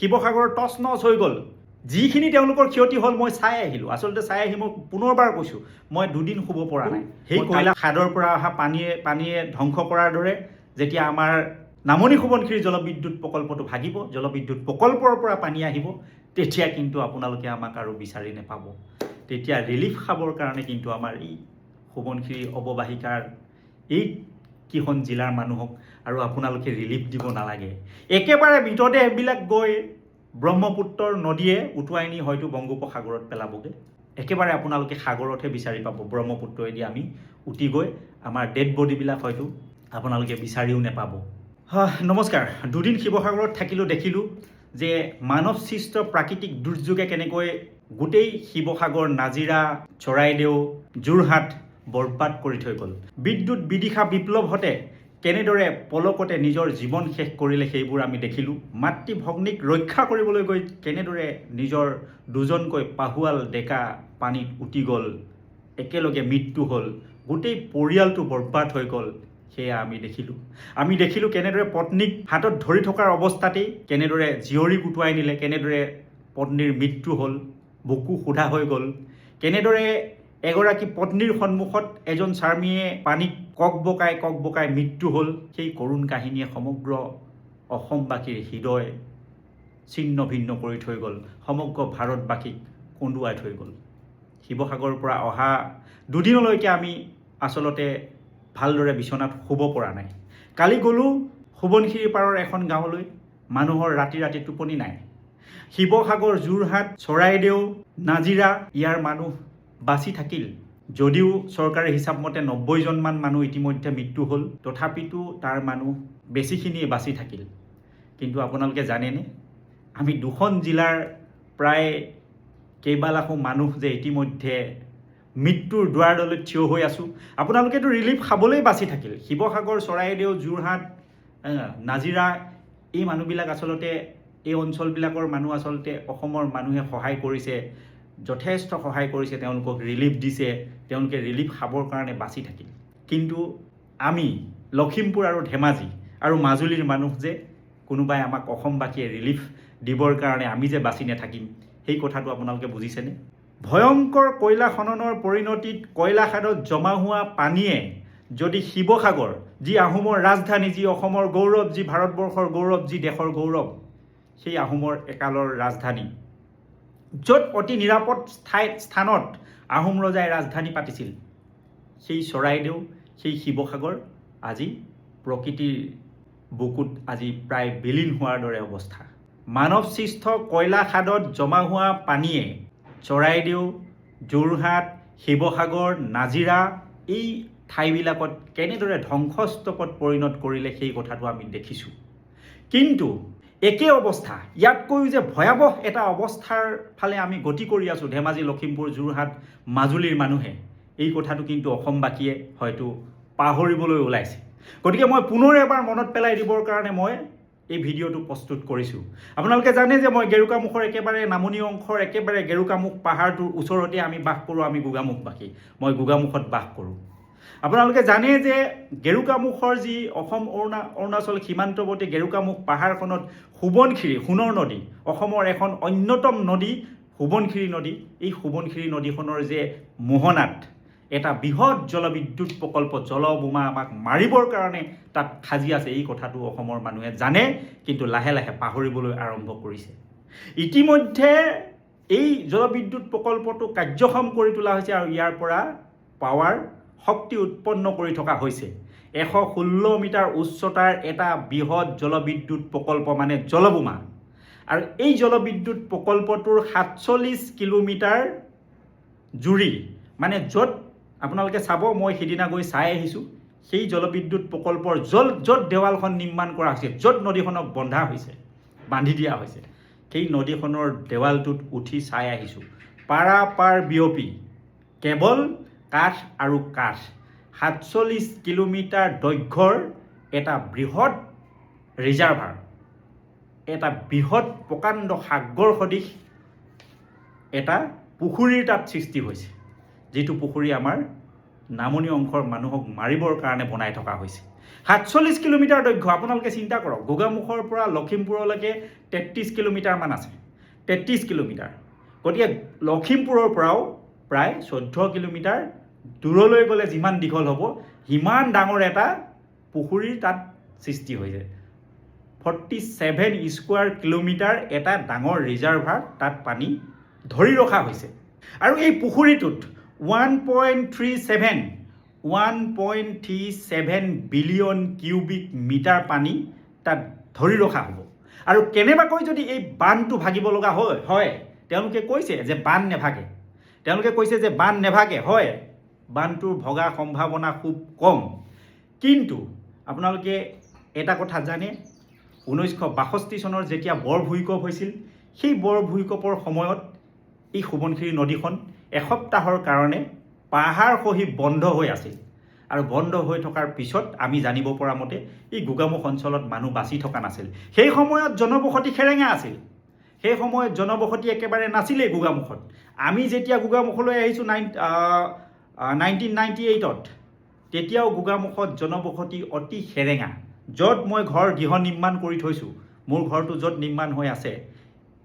শিৱসাগৰ টচ নচ হৈ গ'ল। যিখিনি তেওঁলোকৰ ক্ষতি হ'ল মই চাই আহিলোঁ। আচলতে চাই আহি মই পুনৰবাৰ কৈছোঁ, মই দুদিন শুব পৰা নাই। সেই কয়লা খাদৰ পৰা অহা পানীয়ে ধ্বংস কৰাৰ দৰে যেতিয়া আমাৰ নামনি সোৱণশিৰি জলবিদ্যুৎ প্ৰকল্পটো ভাগিব, জলবিদ্যুৎ প্ৰকল্পৰ পৰা পানী আহিব, তেতিয়া কিন্তু আপোনালোকে আমাক আৰু বিচাৰি নাপাব। তেতিয়া ৰিলিফ খাবৰ কাৰণে কিন্তু আমাৰ এই সোৱণশিৰি অৱবাহিকাৰ এই কেইখন জিলাৰ মানুহক আৰু আপোনালোকে ৰিলিফ দিব নালাগে। একেবাৰে মৃতদেহবিলাক গৈ ব্ৰহ্মপুত্ৰৰ নদীয়ে উটুৱাই নি হয়তো বংগোপসাগৰত পেলাবগৈ। একেবাৰে আপোনালোকে সাগৰতহে বিচাৰি পাব। ব্ৰহ্মপুত্ৰইদি আমি উটি গৈ আমাৰ ডেড বডিবিলাক হয়তো আপোনালোকে বিচাৰিও নাপাব। নমস্কাৰ। দুদিন শিৱসাগৰত থাকিলোঁ, দেখিলোঁ যে মানৱ সৃষ্ট প্ৰাকৃতিক দুৰ্যোগে কেনেকৈ গোটেই শিৱসাগৰ, নাজিৰা, চৰাইদেউ, যোৰহাট বৰবাদ কৰি থৈ গ'ল। বিদ্যুৎ বিদিশা বিপ্লৱহঁতে কেনেদৰে পলকতে নিজৰ জীৱন শেষ কৰিলে সেইবোৰ আমি দেখিলোঁ। মাতৃভগ্নীক ৰক্ষা কৰিবলৈ গৈ কেনেদৰে নিজৰ দুজনকৈ পাহুৱাল ডেকা পানীত উটি গ'ল, একেলগে মৃত্যু হ'ল, গোটেই পৰিয়ালটো বৰবাদ হৈ গ'ল, সেয়া আমি দেখিলোঁ। আমি দেখিলোঁ কেনেদৰে পত্নীক হাতত ধৰি থকাৰ অৱস্থাতেই কেনেদৰে জীয়ৰীক উটুৱাই নিলে, কেনেদৰে পত্নীৰ মৃত্যু হ'ল, বুকু সোধা হৈ গ'ল, কেনেদৰে এগৰাকী পত্নীৰ সন্মুখত এজন স্বামীয়ে পানীত কক বকাই মৃত্যু হ'ল। সেই কৰুণ কাহিনীয়ে সমগ্ৰ অসমবাসীৰ হৃদয় ছিন্ন ভিন্ন কৰি থৈ গ'ল, সমগ্ৰ ভাৰতবাসীক কন্দুৱাই থৈ গ'ল। শিৱসাগৰৰ পৰা অহা দুদিনলৈকে আমি আচলতে ভালদৰে বিচনাত শুব পৰা নাই। কালি গ'লোঁ সোৱণশিৰি পাৰৰ এখন গাঁৱলৈ, মানুহৰ ৰাতি টোপনি নাই। শিৱসাগৰ, যোৰহাট, চৰাইদেউ, নাজিৰা ইয়াৰ মানুহ বাচি থাকিল। যদিও চৰকাৰী হিচাপ মতে 90জনমান মানুহ ইতিমধ্যে মৃত্যু হ'ল, তথাপিতো তাৰ মানুহ বেছিখিনিয়ে বাচি থাকিল। কিন্তু আপোনালোকে জানেনে, আমি দুখন জিলাৰ প্ৰায় কেইবা লাখো মানুহ যে ইতিমধ্যে মৃত্যুৰ দুৱাৰডালত থিয় হৈ আছোঁ। আপোনালোকেতো ৰিলিফ খাবলৈ বাচি থাকিল। শিৱসাগৰ, চৰাইদেউ, যোৰহাট, নাজিৰা এই মানুহবিলাক আচলতে, এই অঞ্চলবিলাকৰ মানুহ আচলতে অসমৰ মানুহে সহায় কৰিছে, যথেষ্ট সহায় কৰিছে, তেওঁলোকক ৰিলিফ দিছে, তেওঁলোকে ৰিলিফ খাবৰ কাৰণে বাচি থাকিল। কিন্তু আমি লখিমপুৰ আৰু ধেমাজি আৰু মাজুলীৰ মানুহ যে কোনোবাই আমাক অসমবাসীয়ে ৰিলিফ দিবৰ কাৰণে আমি যে বাচি নাথাকিম, সেই কথাটো আপোনালোকে বুজিছেনে? ভয়ংকৰ কয়লা খননৰ পৰিণতিত কয়লাখাদত জমা হোৱা পানীয়ে যদি শিৱসাগৰ, যি আহোমৰ ৰাজধানী, যি অসমৰ গৌৰৱ, যি ভাৰতবৰ্ষৰ গৌৰৱ, যি দেশৰ গৌৰৱ, সেই আহোমৰ একালৰ ৰাজধানী, য'ত অতি নিৰাপদ স্থানত আহোম ৰজাই ৰাজধানী পাতিছিল, সেই চৰাইদেউ, সেই শিৱসাগৰ আজি প্ৰকৃতিৰ বুকুত আজি প্ৰায় বিলীন হোৱাৰ দৰে অৱস্থা। মানৱ সৃষ্ট কয়লাখাদত জমা হোৱা পানীয়ে চৰাইদেউ, যোৰহাট, শিৱসাগৰ, নাজিৰা এই ঠাইবিলাকত কেনেদৰে ধ্বংসস্তূপত পৰিণত কৰিলে সেই কথাটো আমি দেখিছোঁ। কিন্তু একে অৱস্থা, ইয়াতকৈও যে ভয়াৱহ এটা অৱস্থাৰ ফালে আমি গতি কৰি আছোঁ ধেমাজি, লখিমপুৰ, যোৰহাট, মাজুলীৰ মানুহে, এই কথাটো কিন্তু অসমবাসীয়ে হয়তো পাহৰিবলৈ ওলাইছে। গতিকে মই পুনৰ এবাৰ মনত পেলাই দিবৰ কাৰণে মই এই ভিডিঅ'টো প্ৰস্তুত কৰিছোঁ। আপোনালোকে জানে যে মই গেৰুকামুখৰ একেবাৰে নামনি অংশৰ একেবাৰে গেৰুকামুখ পাহাৰটোৰ ওচৰতে আমি বাস কৰোঁ। আমি গোগামুখবাসী, মই গোগামুখত বাস কৰোঁ। আপোনালোকে জানে যে গেৰুকামুখৰ যি অসম অৰুণাচল সীমান্তৱৰ্তী গেৰুকামুখ পাহাৰখনত সোৱণশিৰি, সোণৰ নদী, অসমৰ এখন অন্যতম নদী সোৱণশিৰি নদী, এই সোৱণশিৰি নদীখনৰ যে মোহনাত এটা বৃহৎ জলবিদ্যুৎ প্ৰকল্প, জলবোমা আমাক মাৰিবৰ কাৰণে তাত সাজি আছে, এই কথাটো অসমৰ মানুহে জানে, কিন্তু লাহে লাহে পাহৰিবলৈ আৰম্ভ কৰিছে। ইতিমধ্যে এই জলবিদ্যুৎ প্ৰকল্পটো কাৰ্যক্ষম কৰি তোলা হৈছে আৰু ইয়াৰ পৰা পাৱাৰ শক্তি উৎপন্ন কৰি থকা হৈছে। 116 মিটাৰ উচ্চতাৰ এটা বৃহৎ জলবিদ্যুৎ প্ৰকল্প, মানে জলবোমা। আৰু এই জলবিদ্যুৎ প্ৰকল্পটোৰ 47 কিলোমিটাৰ জুৰি, মানে য'ত আপোনালোকে চাব, মই সিদিনা গৈ চাই আহিছোঁ, সেই জলবিদ্যুৎ প্ৰকল্পৰ য'ত দেৱালখন নিৰ্মাণ কৰা হৈছে, য'ত নদীখনক বান্ধি দিয়া হৈছে, সেই নদীখনৰ দেৱালটোত উঠি চাই আহিছোঁ। পাৰাপাৰ বিয়পি কেৱল কাঠ আৰু কাঠ, 47 কিলোমিটাৰ দৈৰ্ঘ্যৰ এটা বৃহৎ ৰিজাৰ্ভাৰ, এটা বৃহৎ প্ৰকাণ্ড সাগৰ সদৃশ এটা পুখুৰীৰ তাত সৃষ্টি হৈছে, যিটো পুখুৰী আমাৰ নামনি অংশৰ মানুহক মাৰিবৰ কাৰণে বনাই থকা হৈছে 47 কিলোমিটাৰ দৈৰ্ঘ্য আপোনালোকে চিন্তা কৰক গোগামুখৰ পৰা লখিমপুৰলৈকে 33 কিলোমিটাৰ মান আছে 33 কিলোমিটাৰ গতিকে লখিমপুৰৰ পৰাও প্ৰায় 14 কিলোমিটাৰ দূৰলৈ গ'লে যিমান দীঘল হ'ব সিমান ডাঙৰ এটা পুখুৰীৰ তাত সৃষ্টি হৈছে 47 স্কোয়াৰ কিলোমিটাৰ এটা ডাঙৰ ৰিজাৰ্ভাৰ তাত পানী ধৰি ৰখা হৈছে আৰু এই পুখুৰীটোত 1.37 বিলিয়ন কিউবিক মিটাৰ পানী তাত ধৰি ৰখা হ'ব আৰু কেনেবাকৈ যদি এই বান্ধটো ভাগিব লগা হয় তেওঁলোকে কৈছে যে বান্ধ নেভাগে হয় বান্ধটোৰ ভগা সম্ভাৱনা খুব কম কিন্তু আপোনালোকে এটা কথা জানে 1962 চনৰ যেতিয়া বৰ ভূঁইকঁপ হৈছিল সেই বৰ ভূঁইকঁপৰ সময়ত এই সোৱণশিৰি নদীখন এসপ্তাহৰ কাৰণে পাহাৰ খহি বন্ধ হৈ আছিল আৰু বন্ধ হৈ থকাৰ পিছত আমি জানিব পৰা মতে এই গোগামুখ অঞ্চলত মানুহ বাচি থকা নাছিল সেই সময়ত জনবসতি খেৰেঙা আছিল সেই সময়ত জনবসতি একেবাৰে নাছিলেই গোগামুখত আমি যেতিয়া গোগামুখলৈ আহিছোঁ 1998ত তেতিয়াও গোগামুখত জনবসতি অতি খেৰেঙা য'ত মই ঘৰ গৃহ নিৰ্মাণ কৰি থৈছোঁ মোৰ ঘৰটো য'ত নিৰ্মাণ হৈ আছে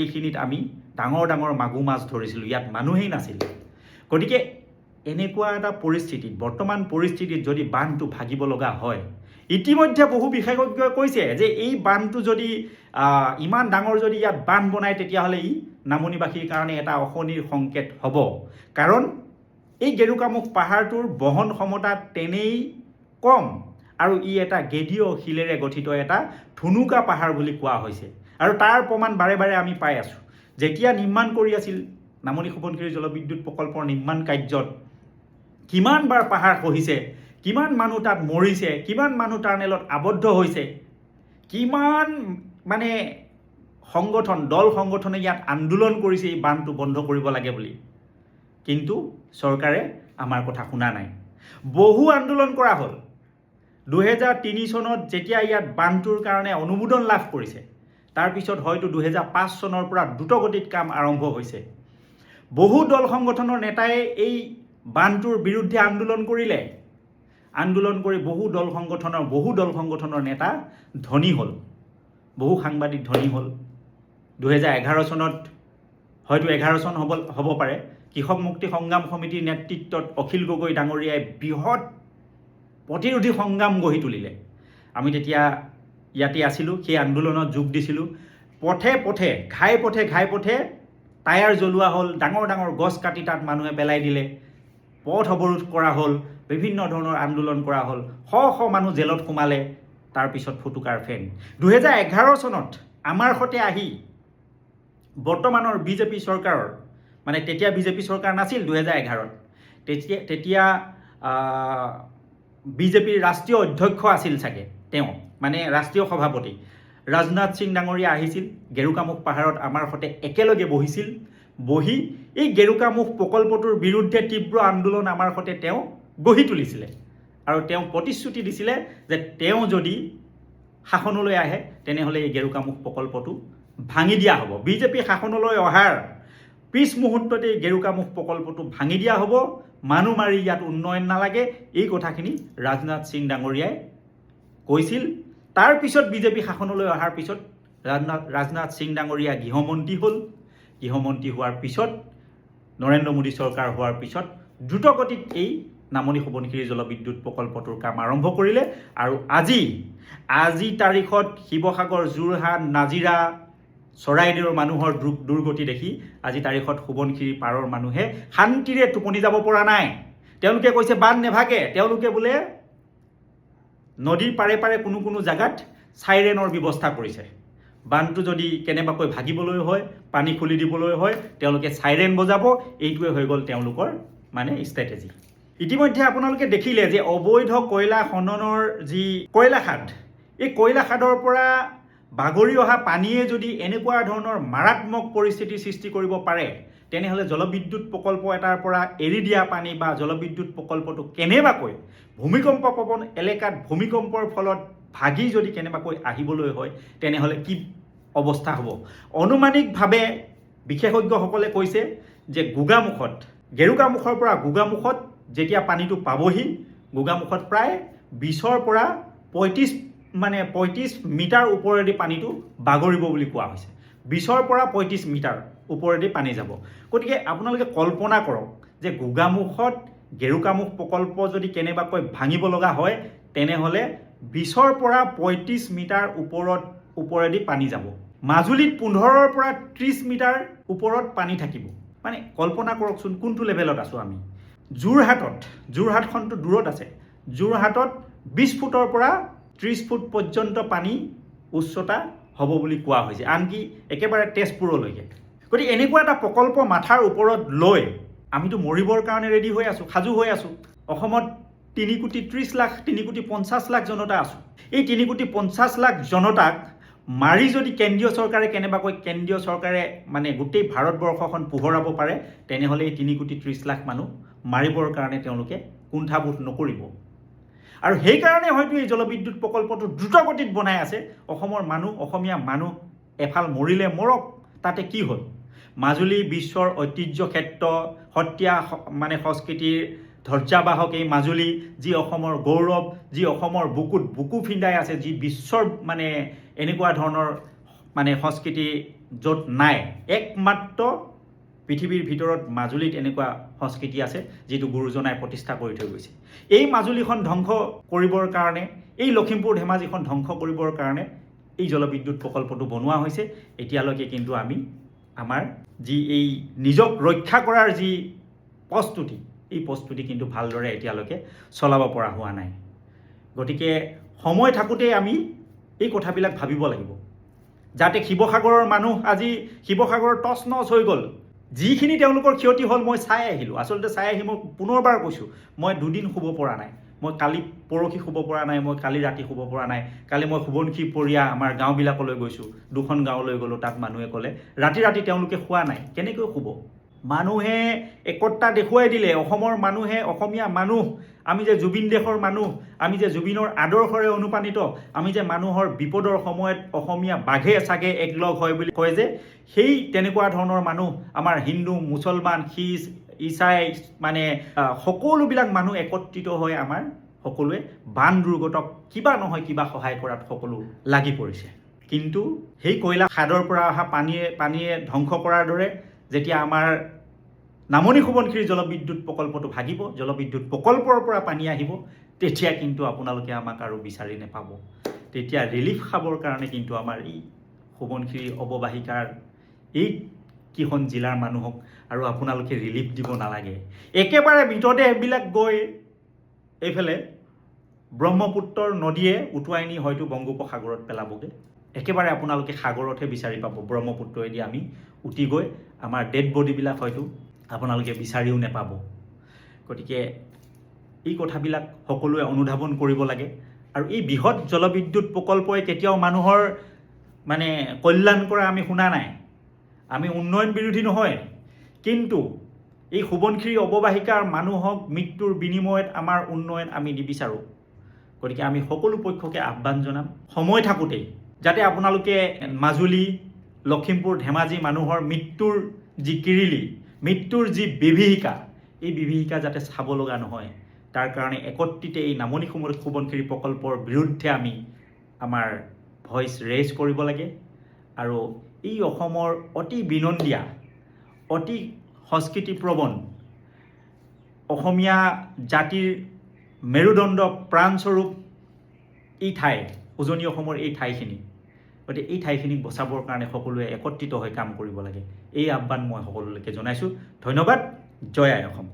এইখিনিত আমি ডাঙৰ ডাঙৰ মাগুৰ মাছ ধৰিছিলোঁ ইয়াত মানুহেই নাছিল গতিকে এনেকুৱা এটা পৰিস্থিতিত বৰ্তমান পৰিস্থিতিত যদি বান্ধটো ভাগিব লগা হয় ইতিমধ্যে বহু বিশেষজ্ঞই কৈছে যে এই বান্ধটো যদি ইমান ডাঙৰ যদি ইয়াত বান্ধ বনায় তেতিয়াহ'লে ই নামনিবাসীৰ কাৰণে এটা অশনিৰ সংকেত হ'ব কাৰণ এই গেৰুকামুখ পাহাৰটোৰ বহন ক্ষমতা তেনেই কম আৰু ই এটা গেদীয় শিলেৰে গঠিত এটা ধুনুকা পাহাৰ বুলি কোৱা হৈছে আৰু তাৰ প্ৰমাণ বাৰে বাৰে আমি পাই আছোঁ যেতিয়া নিৰ্মাণ কৰি আছিল নামনি সোৱণশিৰি জলবিদ্যুৎ প্ৰকল্পৰ নিৰ্মাণ কাৰ্যত কিমান বাৰ পাহাৰ খহিছে কিমান মানুহ তাত মৰিছে কিমান মানুহ টাৰ্নেলত আবদ্ধ হৈছে কিমান মানে দল সংগঠনে ইয়াত আন্দোলন কৰিছে এই বান্ধটো বন্ধ কৰিব লাগে বুলি কিন্তু চৰকাৰে আমাৰ কথা শুনা নাই বহু আন্দোলন কৰা হ'ল 2003 চনত যেতিয়া ইয়াত বান্ধটোৰ কাৰণে অনুমোদন লাভ কৰিছে তাৰপিছত হয়তো 2005 চনৰ পৰা দ্ৰুতগতিত কাম আৰম্ভ হৈছে বহু দল সংগঠনৰ নেতাই এই বান্ধটোৰ বিৰুদ্ধে আন্দোলন কৰিলে আন্দোলন কৰি বহু দল সংগঠনৰ নেতা ধনী হ'ল বহু সাংবাদিক ধনী হ'ল 2011 চনত হয়তো 11 চন হ'ব পাৰে কৃষক মুক্তি সংগ্ৰাম সমিতিৰ নেতৃত্বত অখিল গগৈ ডাঙৰীয়াই বৃহৎ প্ৰতিৰোধী সংগ্ৰাম গঢ়ি তুলিলে আমি তেতিয়া ইয়াতে আছিলোঁ সেই আন্দোলনত যোগ দিছিলোঁ পথে ঘাই পথে টায়াৰ জ্বলোৱা হ'ল ডাঙৰ ডাঙৰ গছ কাটি তাত মানুহে পেলাই দিলে পথ অৱৰোধ কৰা হ'ল বিভিন্ন ধৰণৰ আন্দোলন কৰা হ'ল শ মানুহ জেলত সোমালে তাৰপিছত ফুটুকাৰ ফেন 2011 চনত আমাৰ সৈতে আহি বৰ্তমানৰ বিজেপি চৰকাৰৰ মানে তেতিয়া বিজেপি চৰকাৰ নাছিল 2011ত তেতিয়া বিজেপিৰ ৰাষ্ট্ৰীয় অধ্যক্ষ আছিল চাগে তেওঁ মানে ৰাষ্ট্ৰীয় সভাপতি ৰাজনাথ সিং ডাঙৰীয়া আহিছিল গেৰুকামুখ পাহাৰত আমাৰ সৈতে একেলগে বহি এই গেৰুকামুখ প্ৰকল্পটোৰ বিৰুদ্ধে তীব্ৰ আন্দোলন আমাৰ সৈতে তেওঁ গঢ়ি তুলিছিলে আৰু তেওঁ প্ৰতিশ্ৰুতি দিছিলে যে তেওঁ যদি শাসনলৈ আহে তেনেহ'লে এই গেৰুকামুখ প্ৰকল্পটো ভাঙি দিয়া হ'ব বিজেপি শাসনলৈ অহাৰ পিছ মুহূৰ্ততে গেৰুকামুখ প্ৰকল্পটো ভাঙি দিয়া হ'ব মানুহ মাৰি ইয়াত উন্নয়ন নালাগে এই কথাখিনি ৰাজনাথ সিং ডাঙৰীয়াই কৈছিল তাৰ পিছত বিজেপি শাসনলৈ অহাৰ পিছত ৰাজনাথ সিং ডাঙৰীয়া গৃহমন্ত্ৰী হোৱাৰ পিছত নৰেন্দ্ৰ মোদী চৰকাৰ হোৱাৰ পিছত দ্ৰুতগতিত এই নামনি সোৱণশিৰি জলবিদ্যুৎ প্ৰকল্পটোৰ কাম আৰম্ভ কৰিলে আৰু আজি তাৰিখত শিৱসাগৰ যোৰহাট নাজিৰা চৰাইদেউৰ মানুহৰ দুৰ্গতি দেখি আজি তাৰিখত সোৱণশিৰি পাৰৰ মানুহে শান্তিৰে টোপনি যাব পৰা নাই তেওঁলোকে কৈছে বান্ধ নেভাগে তেওঁলোকে বোলে নদীৰ পাৰে কোনো জাগাত চাইৰেনৰ ব্যৱস্থা কৰিছে বান্ধটো যদি কেনেবাকৈ ভাগিবলৈ হয় পানী খুলি দিবলৈ হয় তেওঁলোকে চাইৰেন বজাব এইটোৱে হৈ গ'ল তেওঁলোকৰ মানে ষ্ট্ৰেটেজি ইতিমধ্যে আপোনালোকে দেখিলে যে অবৈধ কয়লা খননৰ যি কয়লাখাদ এই কয়লাখাদৰ পৰা বাগৰি অহা পানীয়ে যদি এনেকুৱা ধৰণৰ মাৰাত্মক পৰিস্থিতিৰ সৃষ্টি কৰিব পাৰে তেনেহ'লে জলবিদ্যুৎ প্ৰকল্প এটাৰ পৰা এৰি দিয়া পানী বা জলবিদ্যুৎ প্ৰকল্পটো কেনেবাকৈ ভূমিকম্প প্ৰৱণ এলেকাত ভূমিকম্পৰ ফলত ভাগি যদি কেনেবাকৈ আহিবলৈ হয় তেনেহ'লে কি অৱস্থা হ'ব অনুমানিকভাৱে বিশেষজ্ঞসকলে কৈছে যে গেৰুকামুখৰ পৰা গোগামুখত যেতিয়া পানীটো পাবহি গোগামুখত প্ৰায় 20ৰ পৰা 35 মিটাৰ ওপৰেদি পানীটো বাগৰিব বুলি কোৱা হৈছে। 20ৰ পৰা 35 মিটাৰ ওপৰেদি পানী যাব। গতিকে আপোনালোকে কল্পনা কৰক যে গোগামুখত গেৰুকামুখ প্ৰকল্প যদি কেনেবাকৈ ভাঙিব লগা হয় তেনেহ'লে 20ৰ পৰা 35 মিটাৰ ওপৰেদি পানী যাব। মাজুলীত 15ৰ পৰা 30 মিটাৰ ওপৰত পানী থাকিব। মানে কল্পনা কৰকচোন কোনটো লেভেলত আছোঁ আমি। যোৰহাটখনটো দূৰত আছে। যোৰহাটত 20 ফুটৰ পৰা 30 ফুট পৰ্যন্ত পানী উচ্চতা হ'ব বুলি কোৱা হৈছে, আনকি একেবাৰে তেজপুৰলৈকে। গতিকে এনেকুৱা এটা প্ৰকল্প মাথাৰ ওপৰত লৈ আমিতো মৰিবৰ কাৰণে ৰেডি হৈ আছোঁ, সাজু হৈ আছোঁ। অসমত 3,30,00,000 3,50,00,000 জনতা আছোঁ। এই 3,50,00,000 জনতাক মাৰি যদি কেন্দ্ৰীয় চৰকাৰে মানে গোটেই ভাৰতবৰ্ষখন পোহৰাব পাৰে তেনেহ'লে এই 3,30,00,000 মানুহ মাৰিবৰ কাৰণে তেওঁলোকে কুণ্ঠাবোধ নকৰিব। আৰু সেইকাৰণে হয়তো এই জলবিদ্যুৎ প্ৰকল্পটো দ্ৰুতগতিত বনাই আছে। অসমীয়া মানুহ এফাল মৰিলে মৰক, তাতে কি হ'ল। মাজুলী বিশ্বৰ ঐতিহ্য ক্ষেত্ৰ, সত্ৰীয়া মানে সংস্কৃতিৰ ধৰ্যাবাহক এই মাজুলী, যি অসমৰ গৌৰৱ, যি অসমৰ বুকুত বুকু ফিন্দাই আছে, যি বিশ্বৰ মানে এনেকুৱা ধৰণৰ মানে সংস্কৃতি য'ত নাই, একমাত্ৰ পৃথিৱীৰ ভিতৰত মাজুলীত এনেকুৱা সংস্কৃতি আছে যিটো গুৰুজনাই প্ৰতিষ্ঠা কৰি থৈ গৈছে। এই মাজুলীখন ধ্বংস কৰিবৰ কাৰণে, এই লখিমপুৰ ধেমাজিখন ধ্বংস কৰিবৰ কাৰণে এই জলবিদ্যুৎ প্ৰকল্পটো বনোৱা হৈছে। এতিয়ালৈকে কিন্তু আমি আমাৰ যি এই নিজক ৰক্ষা কৰাৰ যি প্ৰস্তুতি, এই প্ৰস্তুতি কিন্তু ভালদৰে এতিয়ালৈকে চলাব পৰা হোৱা নাই। গতিকে সময় থাকোঁতেই আমি এই কথাবিলাক ভাবিব লাগিব, যাতে শিৱসাগৰৰ মানুহ আজি শিৱসাগৰৰ টচ নচ হৈ গ'ল। যিখিনি তেওঁলোকৰ ক্ষতি হ'ল মই চাই আহিলোঁ। আচলতে চাই আহি মই পুনৰবাৰ কৈছোঁ, মই 2 দিন শুব পৰা নাই। মই পৰহি শুব পৰা নাই, মই কালি ৰাতি শুব পৰা নাই। কালি মই সোৱণশিৰি পৰিয়া আমাৰ গাঁওবিলাকলৈ গৈছোঁ, 2খন গাঁৱলৈ গ'লোঁ। তাত মানুহে ক'লে ৰাতি তেওঁলোকে শুৱা নাই। কেনেকৈ শুব? মানুহে একতা দেখুৱাই দিলে। অসমৰ মানুহে, অসমীয়া মানুহ, আমি যে জুবিন দেশৰ মানুহ, আমি যে জুবিনৰ আদৰ্শৰে অনুপ্ৰাণিত, আমি যে মানুহৰ বিপদৰ সময়ত অসমীয়া বাঘে চাগে একলগ হয় বুলি কয় যে, সেই তেনেকুৱা ধৰণৰ মানুহ আমাৰ হিন্দু, মুছলমান, খ্ৰীষ্ট, ঈছাই মানে সকলোবিলাক মানুহ একত্ৰিত হৈ আমাৰ সকলোৱে বান দুৰ্গতক কিবা নহয় কিবা সহায় কৰাত সকলো লাগি পৰিছে। কিন্তু সেই কয়লা খাদৰ পৰা অহা পানীয়ে ধ্বংস কৰাৰ দৰে যেতিয়া আমাৰ নামনি সোৱণশিৰি জলবিদ্যুৎ প্ৰকল্পটো ভাগিব, জলবিদ্যুৎ প্ৰকল্পৰ পৰা পানী আহিব, তেতিয়া কিন্তু আপোনালোকে আমাক আৰু বিচাৰি নাপাব। তেতিয়া ৰিলিফ খাবৰ কাৰণে কিন্তু আমাৰ এই সোৱণশিৰি অৱবাহিকাৰ এই কিখন জিলাৰ মানুহক আৰু আপোনালোকে ৰিলিফ দিব নালাগে। একেবাৰে মৃতদেহবিলাক গৈ এইফালে ব্ৰহ্মপুত্ৰৰ নদীয়ে উটুৱাই নি হয়তো বংগোপসাগৰত পেলাবগৈ। একেবাৰে আপোনালোকে সাগৰতহে বিচাৰি পাব। ব্ৰহ্মপুত্ৰইদি আমি উটি গৈ আমাৰ ডেড বডিবিলাক হয়তো আপোনালোকে বিচাৰিও নাপাব। গতিকে এই কথাবিলাক সকলোৱে অনুধাৱন কৰিব লাগে। আৰু এই বৃহৎ জলবিদ্যুৎ প্ৰকল্পই কেতিয়াও মানুহৰ মানে কল্যাণ কৰা আমি শুনা নাই। আমি উন্নয়ন বিৰোধী নহয়, কিন্তু এই সোৱণশিৰি অৱবাহিকাৰ মানুহক মৃত্যুৰ বিনিময়ত আমাৰ উন্নয়ন আমি নিবিচাৰোঁ। গতিকে আমি সকলো পক্ষকে আহ্বান জনাম, সময় থাকোঁতেই যাতে আপোনালোকে মাজুলী, লখিমপুৰ, ধেমাজি মানুহৰ মৃত্যুৰ যি কিৰিলি, মৃত্যুৰ যি বিভীষিকা, এই বিভীষিকা যাতে চাব লগা নহয়, তাৰ কাৰণে একত্ৰিতে এই নামনি সোৱণশিৰি প্ৰকল্পৰ বিৰুদ্ধে আমি আমাৰ ভইচ ৰেইজ কৰিব লাগে। আৰু এই অসমৰ অতি বিনন্দীয়া, অতি সংস্কৃতিপ্ৰৱণ, অসমীয়া জাতিৰ মেৰুদণ্ড প্ৰাণস্বৰূপ এই ঠাই, উজনি অসমৰ এই ঠাইখিনি, গতিকে এই ঠাইখিনিক বচাবৰ কাৰণে সকলোৱে একত্ৰিত হৈ কাম কৰিব লাগে। এই আহ্বান মই সকলোলৈকে জনাইছোঁ। ধন্যবাদ। জয় আই অসম।